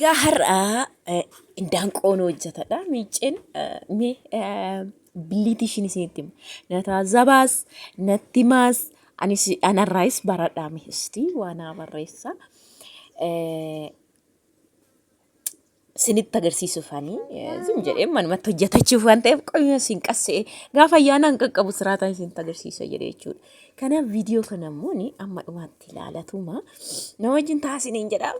Egaa har'aa indaanqoon hojjetadha. Miiceen mee billiitii ishiin isinitti hima. Nata zabaas natti maas anarraayis baradhaa mihistii waanaa barreessa. Sinitti agarsiisuufanii zim jedhee manumatti hojjetachuuf waan ta'eef qoyya isin qassee gaafa ayyaanaan qaqqabu siraataan isinitti agarsiisa jedhee jechuudha. Kanaaf viidiyoo kana immoo amma dhumaatti ilaalatuma nama wajjin taasiniin jedhaa.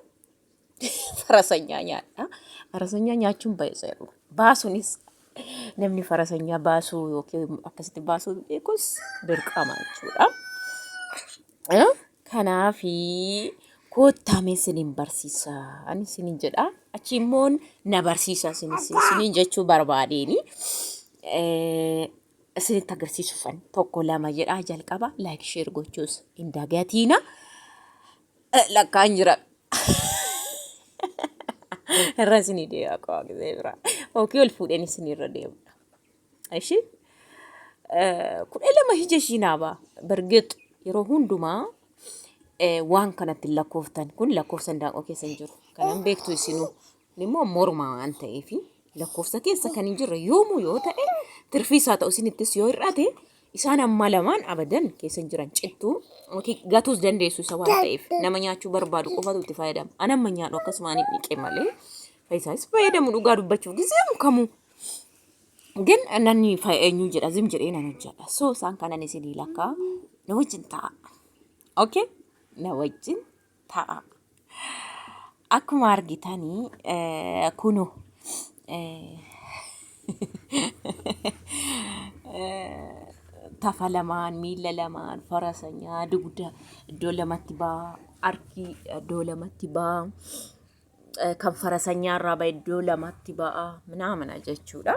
Farasanyaa nyaadha. Farasanyaa nyaachuun baay'ee baasuunis namni farasanyaa baasuu yookiin akkasitti baasuu beekus dirqama jechuudha. Kanaafi koottamee siniin barsiisa ani siniin jedha. Achi immoo na barsiisa siniin jechuu barbaadeeni. Isinitti agarsiisuufan tokko lama jedhaa jalqaba like share gochuus hin dagatiina. Lakkaan jira. Irra isinii deema qaba gisee biraa. Ookii ol fuudheen isinirra deemudha. Ishi kudha lama hija shiinaabaa bargeet yeroo hundumaa waan kanatti lakkooftan kun lakkoofsa indaanqoo keessa hin jiru. Kanan beektu isinuu immoo morma waan ta'eef lakkoofsa keessa kan hin jirre yoomuu yoo ta'e tirfiisaa ta'u isinittis yoo hir'ate isaan amma lamaan abadan keessa hin jiran cittuu gatuus dandeessu isa waan ta'eef nama nyaachuu barbaadu qofatu itti fayyadama. Ani amma nyaadhu akkasumaan dhiqee malee fayyisaas fayyadamu dhugaa dubbachuuf gisee kamuu. ግን እናኒ ፋይኙ ጀዳ ዝም ጀዴ ነን ጀዳ ሶ ሳን ካናን ሲዲ ላካ ነወጅን ታ ኦኬ ነወጅን ታ አኩማ አርጊታኒ ኩኑ ተፈለማን ሚለለማን ፈረሰኛ ድጉዳ ዶለማቲባ አርኪ ዶለማቲባ ከፈረሰኛ ራባ ዶለማቲባ ምናምን አጀቹዳ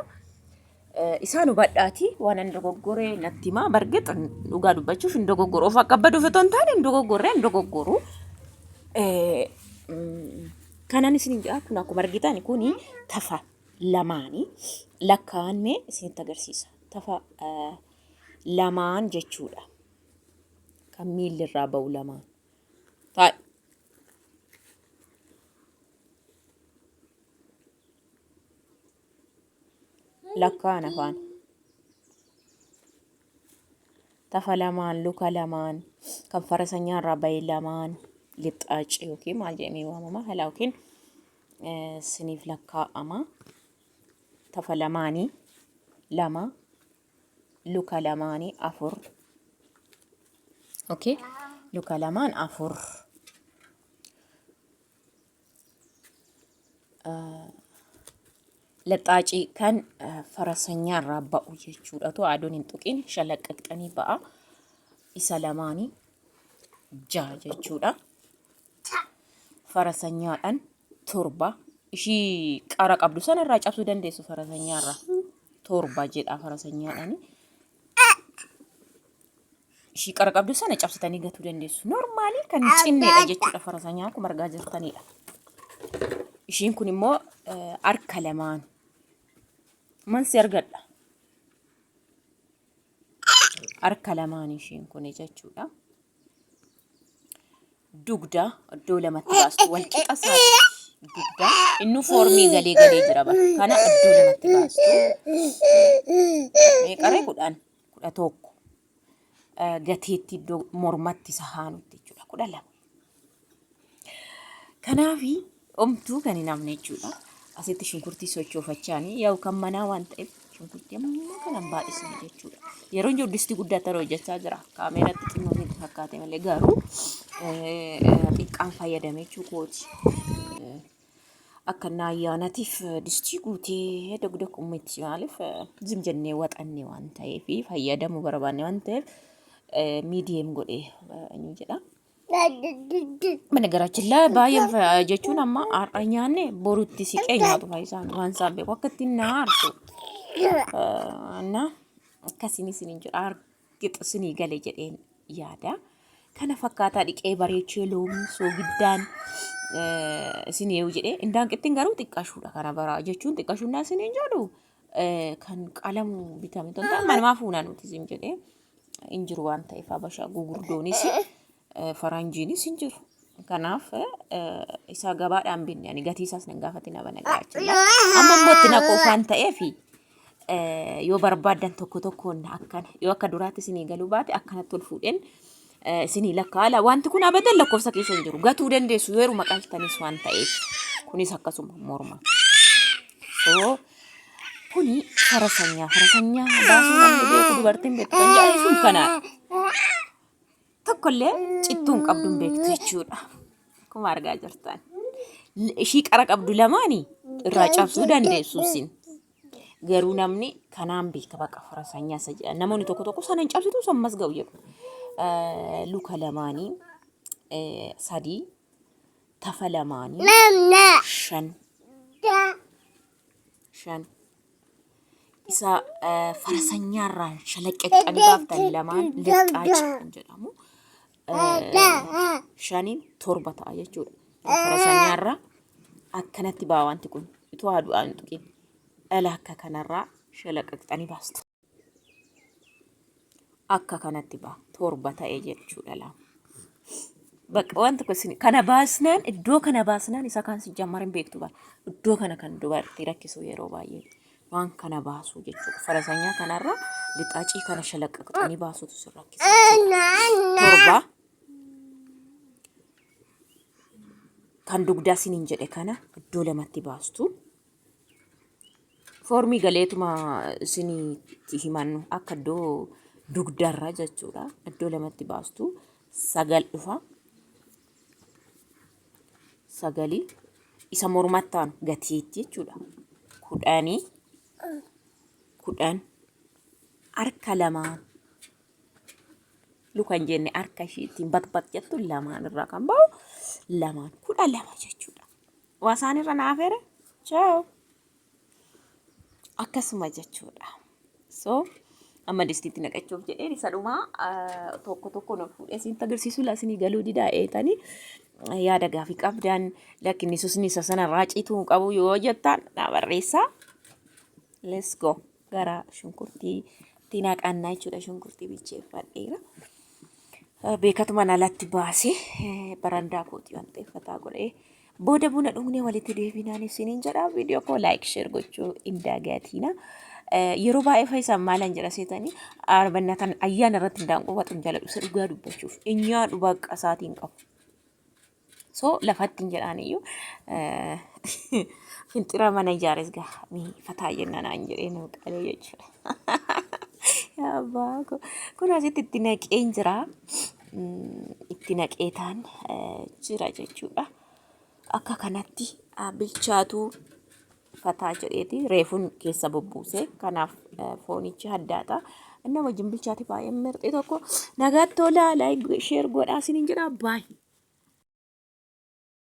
Isaan hubadhaati waan indogoggoree natti himaa bargeet dhugaa dubbachuuf indogoggoroo of akka baduu fitoon taane indogoggoruu kanan isin jedha kun akkuma argitan kuni tafa lamaani lakkaan mee isinitti agarsiisa tafa lamaan jechuudha kan miillirraa ba'u lamaan taa'e. Lakkaan afaan tafa lamaan luka lamaan kan farasanyaa irraa ba'e lamaan lixaaci yookiin maal jedhamee waamama haala yookiin siniif lakkaa'ama tafa lamaanii lama luka lamaanii afur okay luka lamaan afur lixaaci kan farasanyaa irraa ba'u jechuudha. To adoon hin tuqin shalaqqaqxanii ba'a isa lamaanii jaa jechuudha. Farasanyaadhaan torba ishii qara qabdu sana irraa cabsuu dandeessu farasanyaa irraa torba jedha farasanyaadhaan ishii qara qabdu sana cabsitanii gatuu dandeessu. Normaali kan cinneedha jechuudha farasanyaa akkuma argaa jirtanidha. Ishiin kun immoo harka lamaan mansi argadha. Harka lamaan ishiin kun jechuudha. Dugda iddoo lamatti baastu wal qixasaati. Dugda inni foormii galee jira bakka kana iddoo lamatti baastu. Meeqaree kudha tokko gateetti iddoo mormatti sahaanutti jechuudha 12. Kanaafi omtuu kan hin amne jechuudha. Asitti shunkurtii sochoofachaanii yaa'u kan manaa waan ta'eef shunkurtii amma kanan baay'isanii jechuudha. Yeroo inni distii guddaa ta'e hojjechaa jira. Kaameeratti xinnoo hin fakkaate malee garuu xiqqaan fayyadamee chukooti. Akka ayyaanatiif distii guutee dogda kummitti maaliif zim jennee waxannee waan ta'eef fayyadamuu barbaanne waan ta'eef miidiyeem godhee inni jedha. Managaraችን ላይ ባየን ጀቹን አማ አራኛኔ ቦሩቲ ሲቀኝ አጡ ፋይሳን ዋንሳቤ ወከቲና አርሱ እና ከሲኒ እንጂ አርግጥ ስኒ ገለ ጀዴን ያዳ ከነ ፈካታ ዲቄ ባሬቼ ሎም ሶ ግዳን ስኒ የውጀዴ እንዳንቅቲን ጋሩ ጥቃሹዳ ካና በራ ጀቹን ጥቃሹና ስኒ እንጃሉ kan qalamu bitamee tonta manuma fuunaan nuti sim jedhee injiru waan ta'eef abashaa gugurdoonis faranjiinis hin jiru. Kanaaf isa gabaadhaan binne ani gatii isaas nan gaafatina banagaachudha. Amma immoo itti naquu waan ta'eef yoo barbaadan tokkoon akkana yoo akka duraatti isinii galuu baate akkanatti ol fuudheen isinii lakkaa'ala. Wanti kun abadan lakkoofsa keessa hin jiru. Gatuu dandeessu yeroo maqaaltanis waan ta'eef kunis akkasuma morma. So kuni farasanyaa baasuu namni beeku dubartiin beektu kan jedhan sun kanaa. Tokkollee cittuun qabduun beektu jechuudha. Akkuma argaa jirtan. Ishii qara qabdu lamaanii irraa cabsuu dandeessu isin. Garuu namni kanaan beeka baqa farasanyaa isa jedhan. Namoonni tokko sana hin cabsitu sammas ga'u jedhu. Luka lamaanii sadii tafa lamaanii shan isa farasanyaarraa shalaqqaqqanii baaftan lamaan lixxaachi kan jedhamu shaniin torba ta'a jechuudha. Farasanyaarraa akkanatti baa wanti kun itoo aduudhaan tuqin dhala akka kanarraa shalaqqaqqanii baastu. Akka kanatti baa torba ta'e jechuudha lama. Bakka wanti kun kana baasnaan iddoo kana baasnaan isa kan si jammarin beektu bara iddoo kana kan dubartii rakkisu yeroo baay'ee waan kana baasu jechuudha. Farasanyaa kanarraa lixaacii kana shalaqqaqqanii baasutu si rakkisa. Torba kan dugdaa siniin jedhe kana iddoo lamatti baastu. Foormii galeetuma isinitti himannu akka iddoo dugdarra jechuudha. Iddoo lamatti baastu sagal dhufa. Sagalii isa mormattaan gatiitti jechuudha. Kudhan harka lamaan lukan jenne harka ishiitiin bat jettu lamaan irraa kan ba'u lamaan 12 jechuudha. Waasaan irra naafere ciao akkasuma jechuudha. So amma distiitti naqachuuf jedheen isa dhumaa tokko ol fuudhee siin agarsiisu laasinii galuu didaa eetanii yaada gaafii qabdan lakini susni isa sana raaciituu qabu yoo jettan na barreessaa. Let's go gara shunkurtii tina qannaa jechuudha. Shunkurtii bilcheeffadheera. Beekatuma alatti baasee barandaa kootii waan xeeffataa godhee booda buna dhugnee walitti deebinaan isiniin jedha. Viidiyoo koo like share gochuu hin dagatiina. Yeroo baay'ee fayyisaan maalan jedha seetanii arbanna kan ayyaana irratti hindaanquu waxu jaladhu isa dhugaa dubbachuuf eenyaa dhugaa qasaatiin qabu. So lafatti jedhaniyyuu finxira mana ijaares gahaa fataa jennaan aan jedhee nu qalee jechuudha. Yaa baako kun asitti itti naqeen jira. Itti naqeetaan jira jechuudha. Akka kanatti bilchaatu fataa jedheeti reefuun keessa bubbuuse kanaaf foonichi haddaata. Nama wajjin bilchaate baay'ee mirxee tokko nagaatti tolaa like share godhaa isiniin jedha baay'ee.